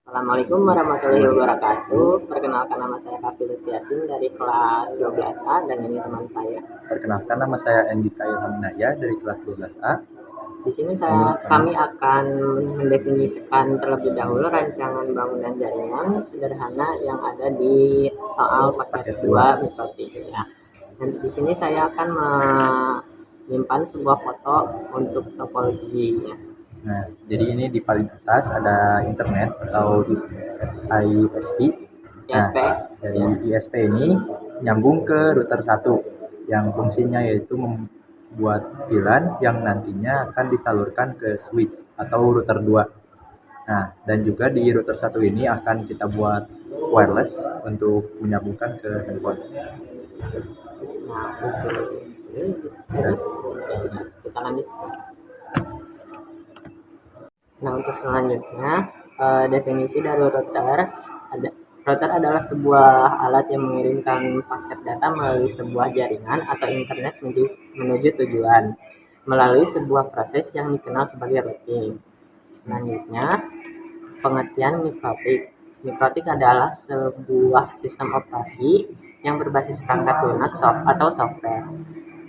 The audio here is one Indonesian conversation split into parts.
Assalamualaikum warahmatullahi wabarakatuh. Perkenalkan, nama saya Kaffi Lutfiasin dari kelas 12A dan ini teman saya. Perkenalkan, nama saya Andika Ilhaminaya dari kelas 12A. Di sini kami akan mendefinisikan terlebih dahulu rancangan bangunan jaringan sederhana yang ada di soal paket 2 mikrotik ya. Dan di sini saya akan menyimpan sebuah foto untuk topologinya. Nah, jadi ini di paling atas ada internet atau ISP. ISP. Dari ISP ini nyambung ke router 1 yang fungsinya yaitu membuat VLAN yang nantinya akan disalurkan ke switch atau router 2. Nah, dan juga di router 1 ini akan kita buat wireless untuk menyambungkan ke handphone. Nah, kita lanjut. Nah, untuk selanjutnya definisi dari router adalah sebuah alat yang mengirimkan paket data melalui sebuah jaringan atau internet menuju tujuan melalui sebuah proses yang dikenal sebagai routing. Selanjutnya, pengertian mikrotik. Mikrotik adalah sebuah sistem operasi yang berbasis perangkat lunak atau software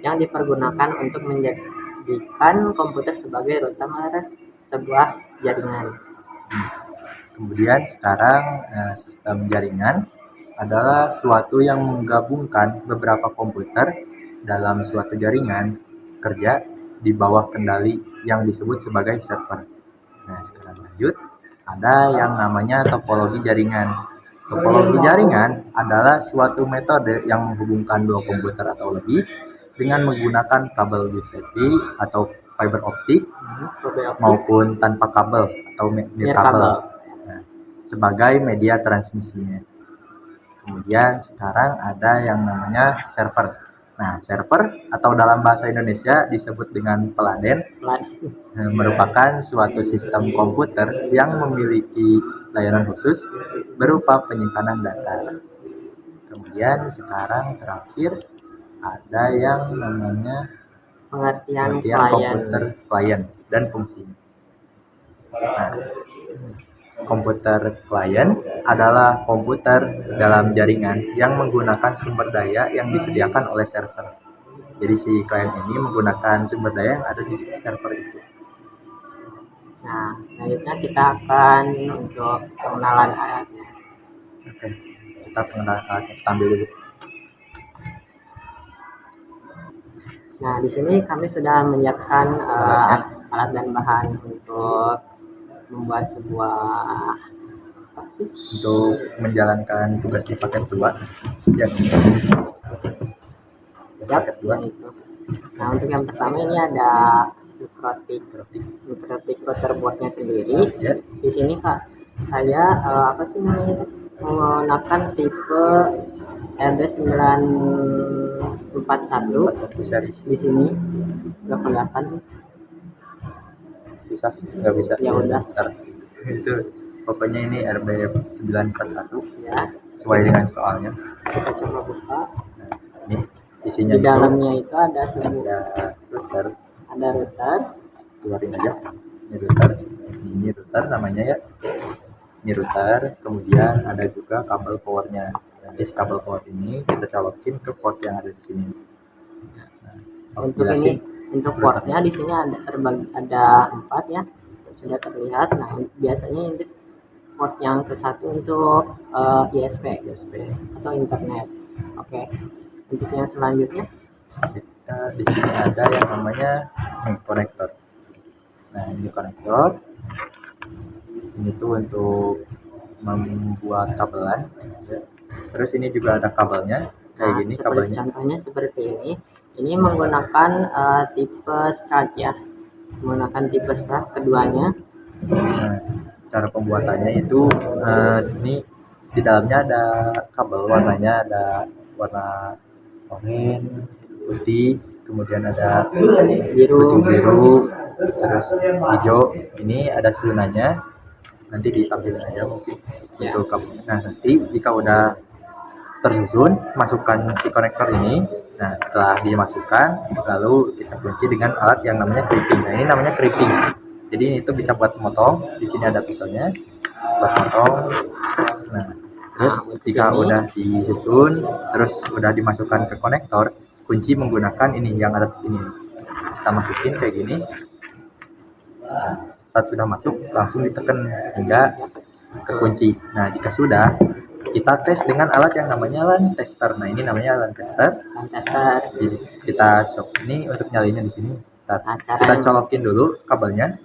yang dipergunakan untuk menjadikan komputer sebagai router sebuah jaringan. Kemudian sekarang sistem jaringan adalah suatu yang menggabungkan beberapa komputer dalam suatu jaringan kerja di bawah kendali yang disebut sebagai server. Nah, sekarang lanjut, ada yang namanya topologi jaringan. Topologi jaringan adalah suatu metode yang menghubungkan dua komputer atau lebih dengan menggunakan kabel UTP atau fiber optik maupun tanpa kabel atau nirkabel sebagai media transmisinya. Kemudian sekarang ada yang namanya server. Nah, server atau dalam bahasa Indonesia disebut dengan peladen merupakan suatu sistem komputer yang memiliki layanan khusus berupa penyimpanan data. Kemudian sekarang terakhir ada yang namanya pengertian komputer klien dan fungsinya. Nah, komputer klien adalah komputer dalam jaringan yang menggunakan sumber daya yang disediakan oleh server. Jadi si klien ini menggunakan sumber daya yang ada di server itu. Nah, selanjutnya kita akan untuk pengenalan alatnya. Oke, kita pengenalan alatnya, kita ambil dulu. Nah, di sini kami sudah menyiapkan alat dan bahan untuk membuat sebuah untuk menjalankan tugas di paket 2 yang paket 2 itu. Nah, untuk yang pertama ini ada mikrotik router boardnya sendiri. Di sini Kak, saya menggunakan tipe RB941 series. Di sini nggak kelihatan. Susah, nggak bisa. Ya udah. Itu pokoknya ini RB941 ya, sesuai dengan soalnya. Kita coba buka. Nah, ini isinya di dalamnya itu ada router. Ada router. Keluarin aja. Ini router namanya ya. Ini router. Kemudian ada juga kabel powernya. Jadi kabel power ini kita colokin ke port yang ada di sini. Nah, untuk portnya di sini ada 4 ya, sudah terlihat. Nah, biasanya ini port yang ke-1 untuk ISP atau internet. Oke. Untuk yang selanjutnya kita di sini ada yang namanya konektor. Nah, ini konektor. Ini tuh untuk membuat kabelan. Terus ini juga ada kabelnya kayak gini kabelnya. Contohnya seperti ini. Ini menggunakan tipe strut ya. Menggunakan tipe strut keduanya. Nah, cara pembuatannya itu ini di dalamnya ada kabel, warnanya ada warna oranye, putih, kemudian ada biru, terus hijau. Ini ada selunanya, nanti ditampilkan aja mungkin untuk kabelnya. Nah, nanti jika udah tersusun, masukkan si konektor ini. Nah, setelah dimasukkan, lalu kita kunci dengan alat yang namanya clipping. Nah, ini namanya clipping. Jadi ini tuh bisa buat motong. Di sini ada pisaunya buat motong. Nah, terus ketika udah disusun, terus udah dimasukkan ke konektor, kunci menggunakan ini yang ada ini. Kita masukin kayak gini. Nah, saat sudah masuk, langsung ditekan hingga ke kunci. Nah, jika sudah, kita tes dengan alat yang namanya LAN tester. Nah, ini namanya LAN tester. Jadi, kita cok ini untuk nyalinya di sini. Kita colokin dulu kabelnya.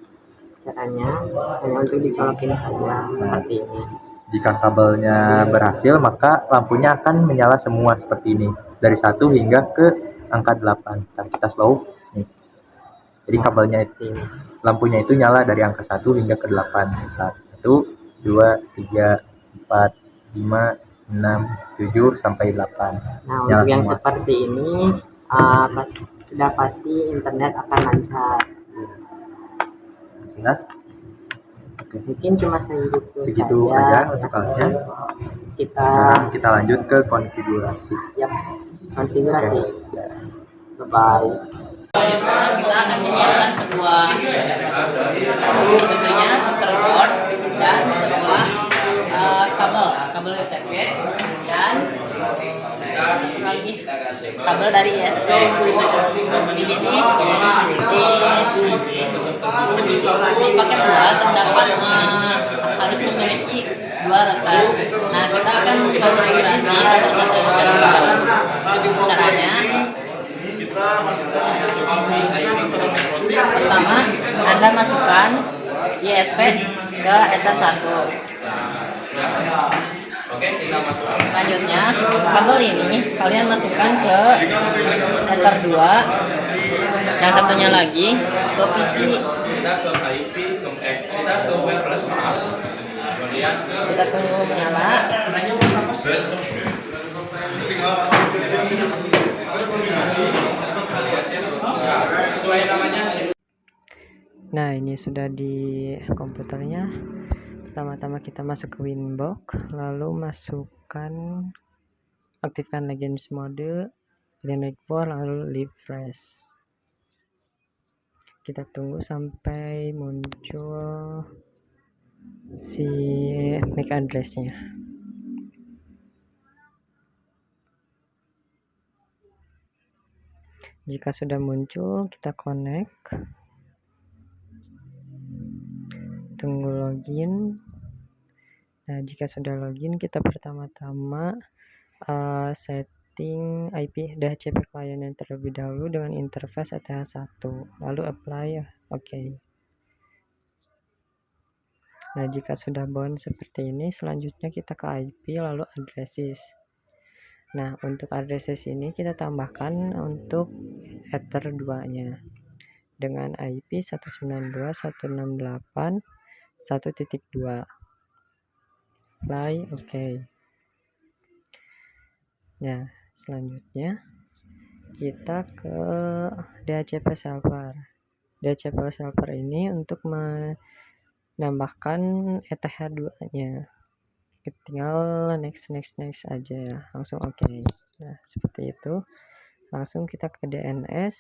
Caranya hanya untuk dicolokin saja seperti ini. Jika kabelnya berhasil, maka lampunya akan menyala semua seperti ini. Dari 1 hingga ke angka 8. Ntar kita slow nih. Jadi kabelnya itu, lampunya itu nyala dari angka 1 hingga ke 8. Ntar 1, 2, 3, 4, 5, 6, 7 sampai 8. Nah, Nyala untuk yang semua. seperti ini sudah pasti internet akan lancar. Sudah? Mungkin cuma Segitu aja untuk alatnya. Sekarang kita lanjut ke konfigurasi. Yap, konfigurasi. Bye. Kita akan menyiapkan sebuah tentunya shutterboard dan sebuah kabel UTP dan lagi kabel dari USB. Di sini di paket 2 terdapat harus memiliki 2 router. Nah, kita akan konfigurasi router 1 yang terlebih dahulu. Caranya pertama, Anda masukkan ISP ke Ether 1. Selanjutnya, kabel ini kalian masukkan ke Ether 2. Yang satunya lagi ke PC. Kita tunggu menyala. Nah, ini sudah di komputernya. Pertama-tama kita masuk ke Winbox, lalu masukkan aktifkan Legends mode, pilih network, lalu leave fresh. Kita tunggu sampai muncul si MAC address-nya. Jika sudah muncul, kita connect. Tunggu login. Nah, jika sudah login, kita pertama-tama setting IP DHCP client yang terlebih dahulu dengan interface ETH1, lalu apply. Oke. Nah, jika sudah bound seperti ini, selanjutnya kita ke IP lalu addresses. Nah, untuk addresses ini kita tambahkan untuk Ether 2-nya dengan IP 192.168.1.2. Apply, oke. Nah, selanjutnya kita ke DHCP server. DHCP server ini untuk menambahkan ETH2-nya. Tinggal next aja ya, langsung oke. Nah, seperti itu. Langsung kita ke DNS.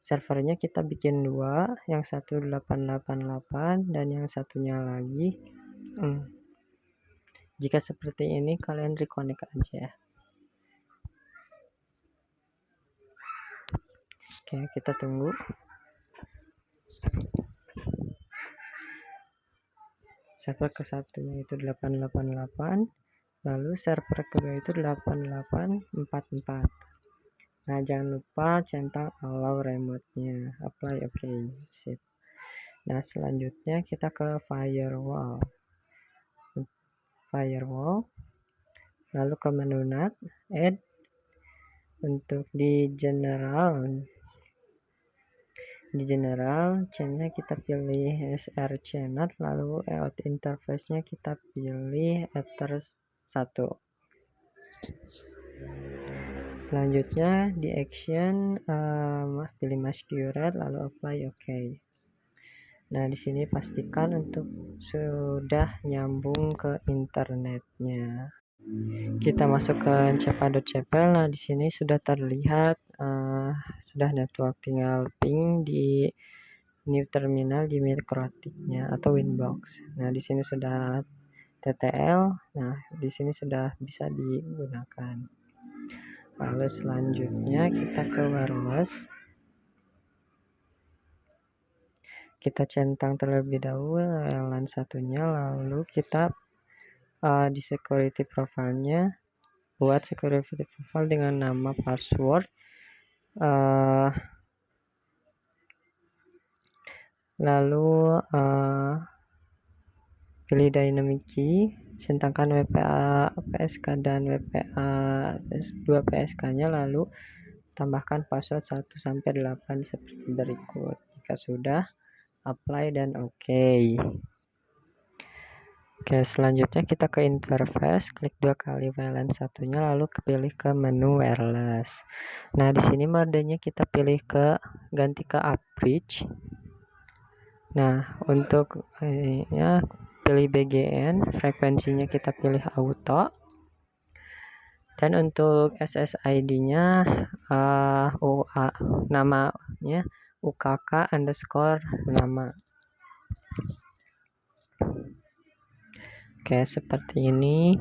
Servernya kita bikin 2, yang satu 888 dan yang satunya lagi. Jika seperti ini kalian reconnect aja. Oke, kita tunggu. Server ke satunya itu 888, lalu server kedua itu 8844. Nah, jangan lupa centang allow remote-nya. Apply, oke, sip. Nah, selanjutnya kita ke firewall, lalu ke menu NAT, add. Untuk di general chainnya kita pilih SRC NAT, lalu out interface-nya kita pilih Ether 1. Selanjutnya di action pilih masquerade lalu apply, oke. Nah, di sini pastikan untuk sudah nyambung ke internetnya. Kita masuk ke cepa.cepel. Nah, di sini sudah terlihat sudah network, tinggal ping di new terminal di mikrotiknya atau Winbox. Nah, di sini sudah TTL. Nah, di sini sudah bisa digunakan. Lalu selanjutnya kita ke wireless. Kita centang terlebih dahulu LAN satunya, lalu kita di security profile-nya buat security profile dengan nama password, lalu pilih dynamic key, centangkan WPA PSK dan WPA 2 PSK-nya, lalu tambahkan password 1 sampai 8 seperti berikut. Jika sudah, apply dan oke. Oke, selanjutnya kita ke interface, klik 2 kali WLAN satunya, lalu pilih ke menu wireless. Nah, di sini modenya kita pilih ganti ke Upbridge. Nah, untuk pilih BGN, frekuensinya kita pilih auto. Dan untuk SSID-nya namanya UKK underscore nama. Oke, seperti ini.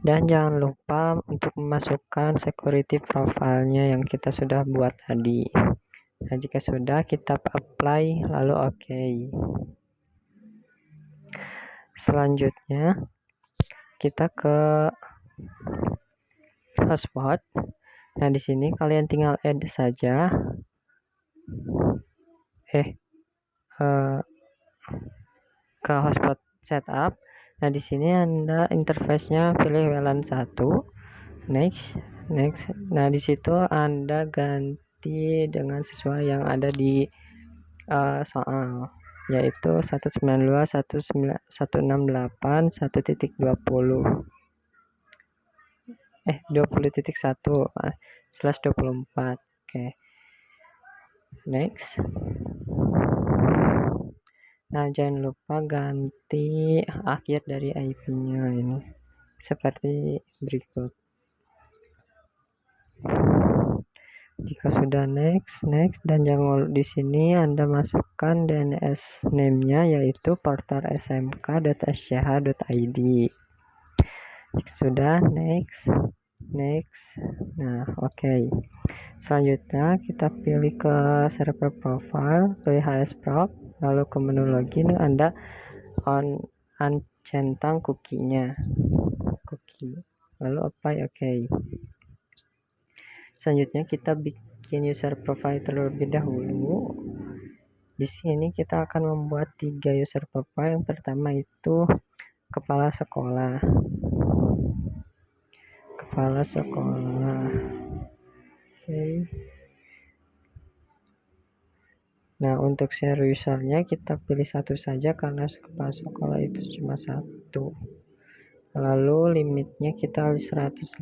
Dan jangan lupa untuk memasukkan security profile-nya yang kita sudah buat tadi. Nah, jika sudah, kita apply lalu oke. Selanjutnya kita ke hotspot. Nah, di sini kalian tinggal add saja ke hotspot setup. Nah, di sini Anda interface-nya pilih WLAN 1, next. Nah, di situ Anda ganti dengan sesuai yang ada di soal, yaitu 192.168.1.20.1/24. Oke. Next. Nah, jangan lupa ganti akhir dari IP-nya ini seperti berikut. Jika sudah next, dan jangan di sini Anda masukkan DNS name-nya yaitu portal.smk.sch.id. Jika sudah next. Nah, oke. Selanjutnya kita pilih ke server profile, pilih hsproc, lalu ke menu login, Anda centang cookie-nya, lalu apply oke. Selanjutnya kita bikin user profile terlebih dahulu. Di sini kita akan membuat 3 user profile. Yang pertama itu kepala sekolah. Oke. Nah, untuk share usernya kita pilih satu saja karena kepala sekolah itu cuma satu. Lalu limitnya kita 112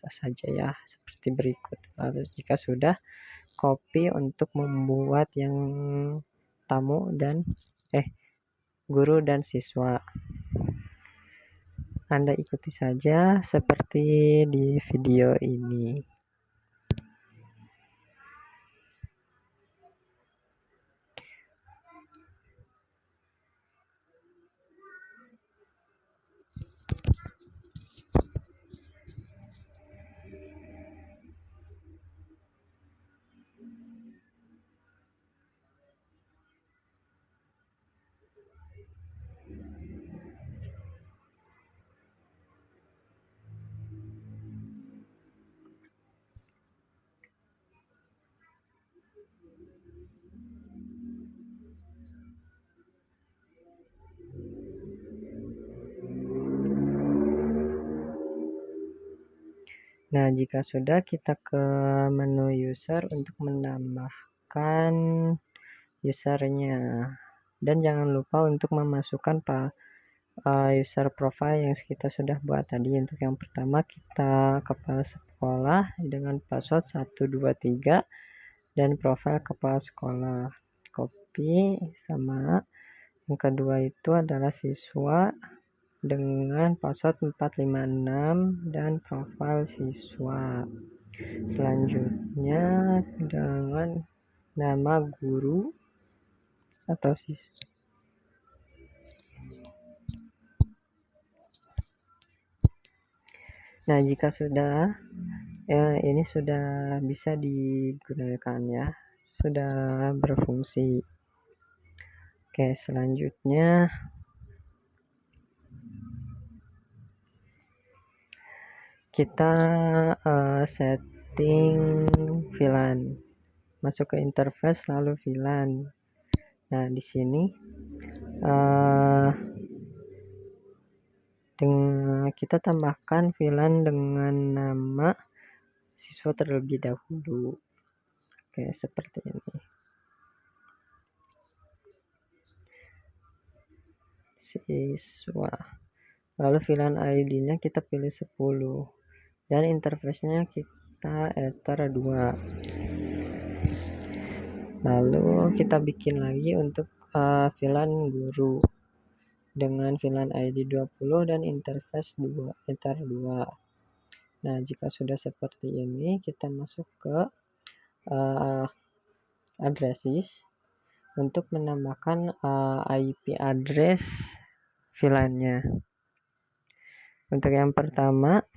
saja ya, seperti berikut. Lalu jika sudah, copy untuk membuat yang tamu dan guru dan siswa. Anda ikuti saja seperti di video ini. Nah, jika sudah, kita ke menu user untuk menambahkan usernya. Dan jangan lupa untuk memasukkan user profile yang kita sudah buat tadi. Untuk yang pertama kita kepala sekolah dengan password 123 dan profile kepala sekolah. Copy sama. Yang kedua itu adalah siswa dengan password 456 dan profil siswa. Selanjutnya dengan nama guru atau siswa. Nah, jika sudah ini sudah bisa digunakan ya, sudah berfungsi. Oke, selanjutnya kita setting VLAN, masuk ke interface lalu VLAN. Nah, di sini dengan kita tambahkan VLAN dengan nama siswa terlebih dahulu. Oke, seperti ini. Siswa. Lalu VLAN ID-nya kita pilih 10 dan interface-nya kita Ether 2. Lalu kita bikin lagi untuk VLAN guru dengan VLAN ID 20 dan interface 2 Ether 2. Nah, jika sudah seperti ini, kita masuk ke addresses untuk menambahkan IP address VLAN-nya. Untuk yang pertama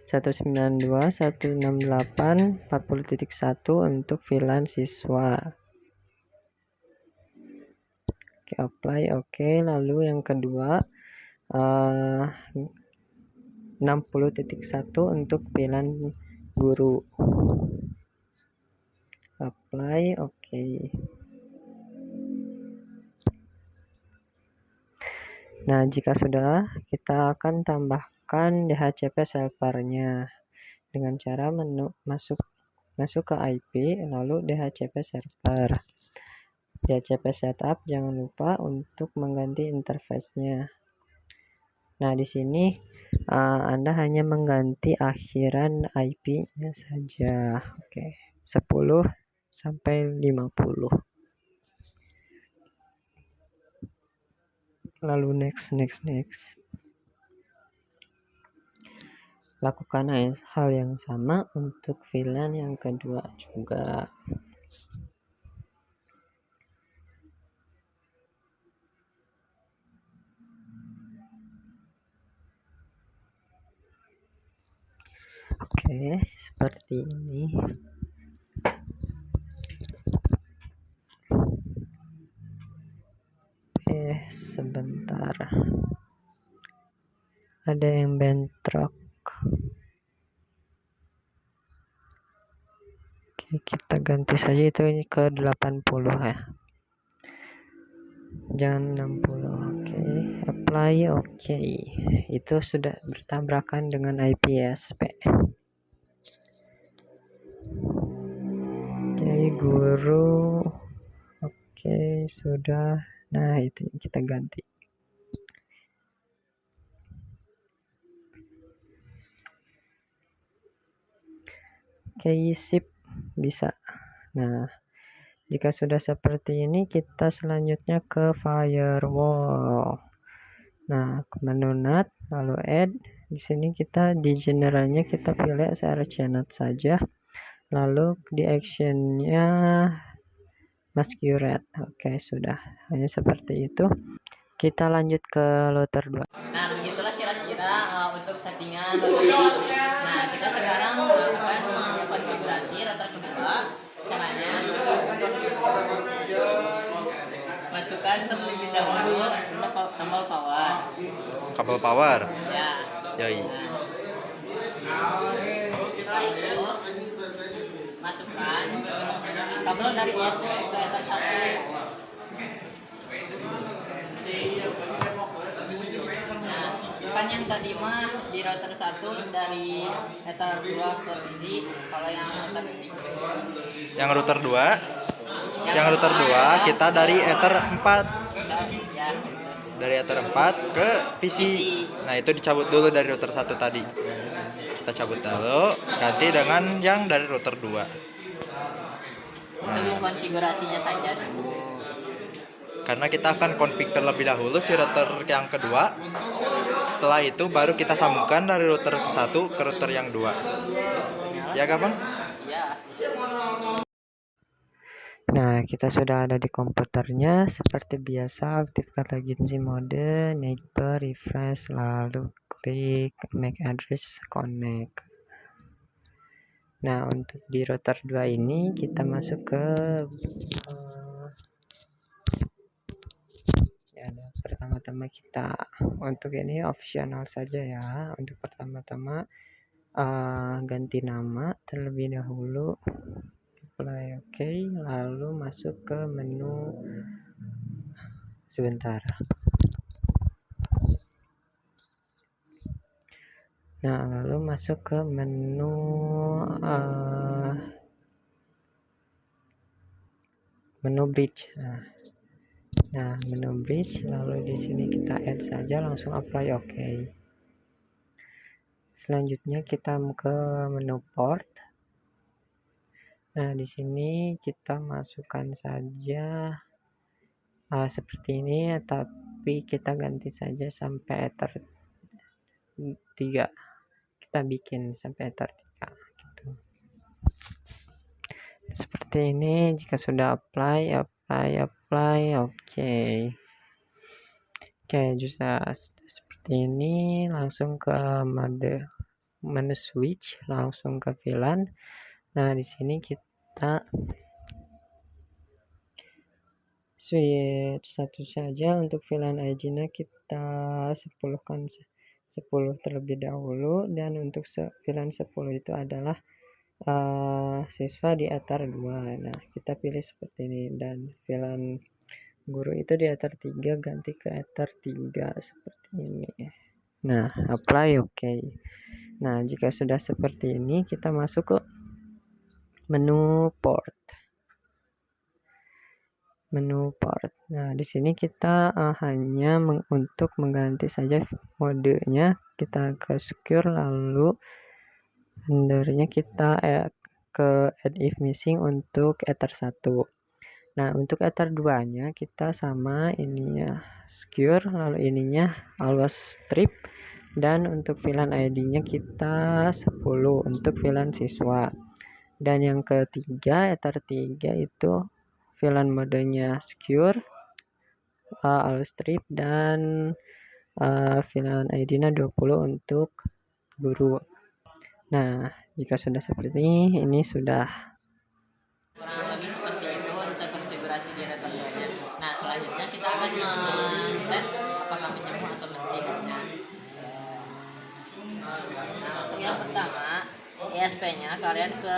192.168.40.1 untuk VLAN siswa. Oke, apply, oke. Lalu yang kedua 60.1 untuk VLAN guru. Apply, oke. Nah, jika sudah, kita akan tambahkan DHCP servernya dengan cara masuk ke IP lalu DHCP server. DHCP setup, jangan lupa untuk mengganti interface-nya. Nah, di sini Anda hanya mengganti akhiran IP-nya saja. Oke, 10 sampai 50. Lalu next. Lakukan hal yang sama untuk VLAN yang kedua juga. Oke, seperti ini. Sebentar. Ada yang bentrok. Oke, kita ganti saja itu ke 80 ya. Jangan 60. Oke, apply, oke. Itu sudah bertabrakan dengan IPsP. Oke, guru. Oke, sudah. Nah, itu yang kita ganti. Oke, sip, bisa. Nah, jika sudah seperti ini, kita selanjutnya ke firewall. Nah, ke menu NAT, lalu add. Di sini kita di generalnya kita pilih srcNAT saja. Lalu di actionnya masquerade. Oke, sudah. Hanya seperti itu. Kita lanjut ke router 2. Nah, begitulah kira-kira untuk settingan router. Nah, kita sekarang akan mengkonfigurasi router kedua. Caranya masukkan terlebih dahulu tombol power. Kabel power. Ya. Yoi. Setelah itu masukkan kabel dari USB ke Ether 1. Nah, kan yang tadi mah di router 1 dari Ether 2 ke PC. Kalau yang router 3, Yang router 2 kita dari Ether 4. ya, Dari Ether 4 ke PC. Nah, itu dicabut dulu dari router 1 tadi. Kita cabut dulu, ganti dengan yang dari router 2. untuk konfigurasinya saja. Karena kita akan config terlebih dahulu si router yang kedua. Setelah itu baru kita sambungkan dari router ke 1 ke router yang 2. Ya, Bang? Ya. Nah, kita sudah ada di komputernya. Seperti biasa, aktifkan latency mode, neighbor, refresh, lalu klik MAC address connect. Nah, untuk di router 2 ini kita masuk ke ya, pertama-tama kita untuk ini opsional saja ya. Untuk pertama-tama ganti nama terlebih dahulu, apply OK, lalu masuk ke menu sebentar. Nah, lalu masuk ke menu menu bridge. Nah, menu bridge, lalu di sini kita add saja, langsung apply OK. Selanjutnya kita ke menu port. Nah, di sini kita masukkan saja seperti ini, tapi kita ganti saja sampai ether 3. Kita bikin sampai ether 3 gitu. Seperti ini. Jika sudah apply, oke. Oke, juga seperti ini, langsung ke menu switch, langsung ke VLAN. Nah, di sini kita switch satu saja. Untuk VLAN IG-nya kita 10 terlebih dahulu, dan untuk VLAN 10 itu adalah siswa di ether 2. Nah, kita pilih seperti ini, dan VLAN guru itu di ether 3, ganti ke ether 3 seperti ini. Nah, apply OK. Nah, jika sudah seperti ini, kita masuk ke menu port. Nah, di sini kita hanya untuk mengganti saja modenya, kita ke secure, lalu rendernya kita ke add if missing untuk ether 1. Nah, untuk ether 2 nya kita sama ininya secure, lalu ininya always strip, dan untuk VLAN ID nya kita 10 untuk VLAN siswa. Dan yang ketiga, ether 3 itu VLAN modenya secure, always strip, dan VLAN ID nya 20 untuk guru. Nah, jika sudah seperti ini sudah Kurang lebih seperti itu untuk konfigurasi di router 2-nya. Nah, selanjutnya kita akan tes apakah menyambung atau tidaknya. Nah, untuk yang pertama, ISP-nya kalian ke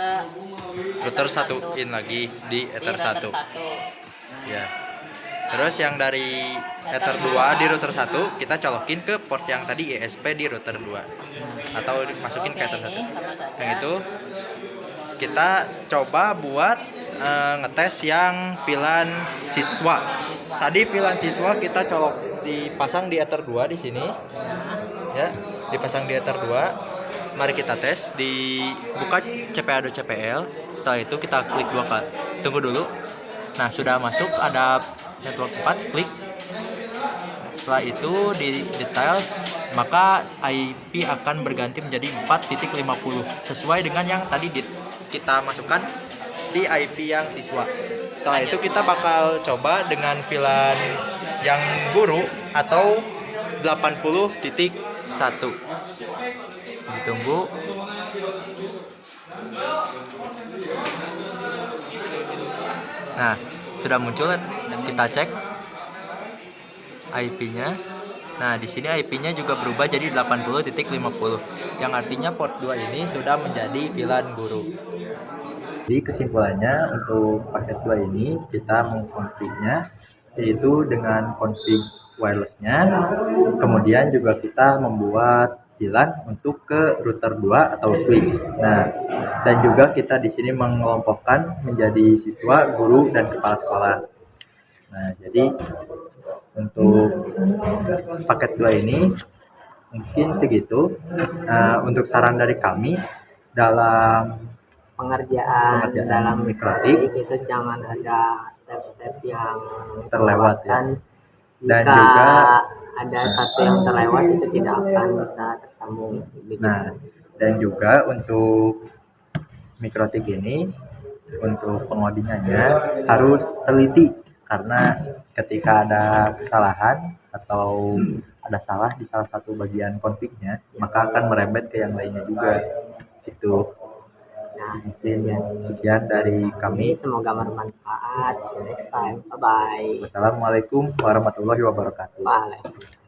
Router 1 in lagi di ether 1. Ya. Terus yang dari ether 2 di router 1 kita colokin ke port yang tadi ISP di router 2. Atau masukin ke ether 1. Yang itu kita coba buat ngetes yang VLAN siswa. Tadi VLAN siswa kita dipasang di ether 2 di sini. Ya, dipasang di ether 2. Mari kita tes, buka cpa.cpl. Setelah itu kita klik 2 kali. Tunggu dulu. Nah, sudah masuk, ada network 4, klik. Setelah itu di details, maka IP akan berganti menjadi 4.50 sesuai dengan yang tadi kita masukkan di IP yang siswa. Setelah itu kita bakal coba dengan VLAN yang guru atau 80.1. Ditunggu. Nah, sudah muncul. Kita cek IP-nya. Nah, di sini IP-nya juga berubah jadi 80.50, yang artinya port 2 ini sudah menjadi VLAN guru. Jadi kesimpulannya untuk paket 2 ini kita mengkonfignya yaitu dengan config wirelessnya. Kemudian juga kita membuat VLAN untuk ke router 2 atau switch. Nah, dan juga kita di sini mengelompokkan menjadi siswa, guru, dan kepala sekolah. Nah, jadi untuk paket 2 ini mungkin segitu. Untuk saran dari kami dalam pengerjaan dalam mikrotik itu jangan ada step-step yang terlewat ya. Dan juga ada satu yang terlewat itu tidak akan bisa tersambung begitu. Nah, dan juga untuk mikrotik ini untuk pengodingannya harus teliti karena ketika ada kesalahan atau ada salah di salah satu bagian config-nya maka akan merembet ke yang lainnya juga gitu. Nah, Mungkin sekian dari kami. semoga bermanfaat. See you next time. Bye bye. Wassalamualaikum warahmatullahi wabarakatuh. Waalaikumsalam.